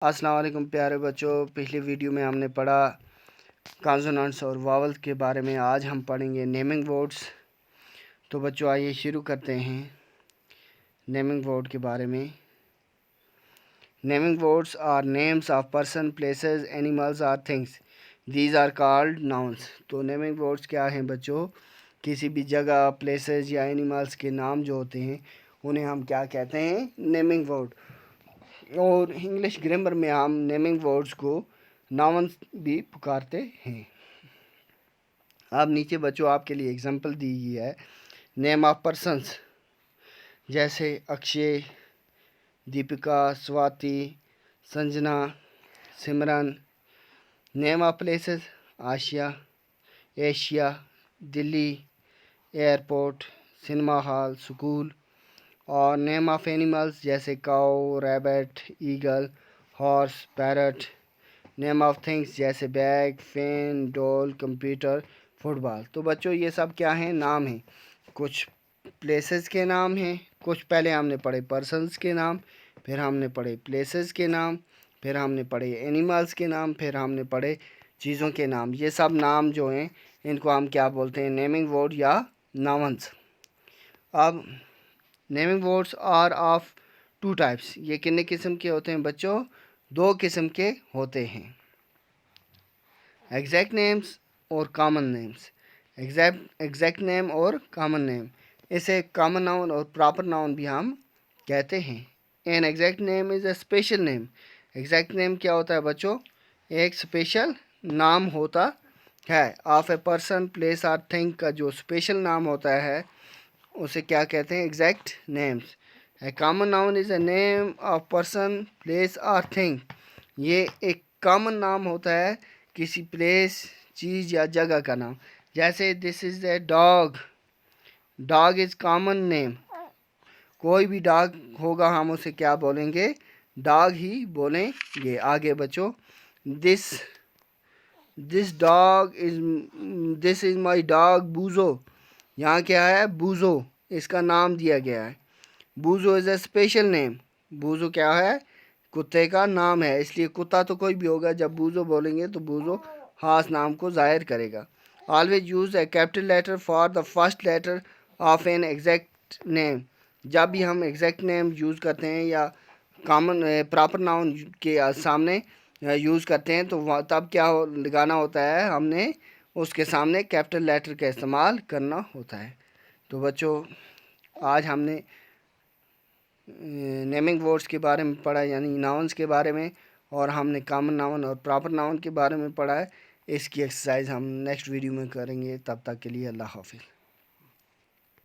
अस्सलाम वालेकुम प्यारे बच्चों। पिछली वीडियो में हमने पढ़ा कॉन्सोनेंट्स और वावल्स के बारे में। आज हम पढ़ेंगे नेमिंग वर्ड्स। तो बच्चों आइए शुरू करते हैं नेमिंग वर्ड के बारे में। Naming words are names of person, places, animals और things. These are called nouns. तो नेमिंग वर्ड्स क्या हैं बच्चों? किसी भी जगह, प्लेसेस या एनिमल्स के नाम जो होते हैं उन्हें हम क्या कहते हैं? Naming word. और इंग्लिश ग्रामर में हम नेमिंग वर्ड्स को नाउन्स भी पुकारते हैं। अब नीचे बच्चों आपके लिए एग्जांपल दी गई है। नेम ऑफ पर्सन्स जैसे Akshay, Deepika, Swati, Sanjana, Simran. Name of places Asia, Asia, Delhi, airport, cinema hall, school. और नेम ऑफ एनिमल्स जैसे cow, rabbit, eagle, horse, parrot. Name of things जैसे bag, fan, doll, computer, football. तो बच्चों ये सब क्या हैं? नाम हैं। कुछ प्लेसेस के नाम हैं, कुछ पहले हमने पढ़े पर्सन्स के नाम, फिर हमने पढ़े प्लेसेस के नाम, फिर हमने पढ़े एनिमल्स के नाम, फिर हमने पढ़े चीज़ों के नाम। ये सब नाम जो हैं इनको हम क्या बोलते हैं? नेमिंग वर्ड या नाउन्स। अब naming words are of two types. ये कितने किस्म के होते हैं बच्चों? दो किस्म के होते हैं, एग्जैक्ट नेम्स और कॉमन नेम्स। एग्जैक्ट नेम और कॉमन नेम, इसे कॉमन नाउन और प्रॉपर नाउन भी हम कहते हैं। N exact name is a special name. Exact name क्या होता है बच्चों? एक स्पेशल नाम होता है ऑफ ए पर्सन, प्लेस और थिंग का जो स्पेशल नाम होता है उसे क्या कहते हैं? Exact names. A common noun is a name of person, place और थिंग। ये एक कॉमन नाम होता है किसी प्लेस, चीज़ या जगह का नाम। जैसे this is a dog. Dog is common name. कोई भी डॉग होगा हम उसे क्या बोलेंगे? डॉग ही बोलेंगे। आगे बच्चों, this this is my dog Bujo. यहाँ क्या है? बूजो इसका नाम दिया गया है। Bujo is a special name. Bujo क्या है? कुत्ते का नाम है, इसलिए कुत्ता तो कोई भी होगा, जब बूजो बोलेंगे तो बूजो खास नाम को जाहिर करेगा। Always use a capital letter for the first letter of an exact name. जब भी हम एग्जैक्ट नेम यूज़ करते हैं या कॉमन प्रॉपर नाउन के सामने यूज़ करते हैं तो तब क्या लगाना होता है? हमने उसके सामने कैपिटल लेटर का इस्तेमाल करना होता है। तो बच्चों आज हमने नेमिंग वर्ड्स के बारे में पढ़ा, यानी नाउन्स के बारे में, और हमने कॉमन नाउन और प्रॉपर नाउन के बारे में पढ़ा है। इसकी एक्सरसाइज हम नेक्स्ट वीडियो में करेंगे। तब तक के लिए अल्लाह हाफिज़।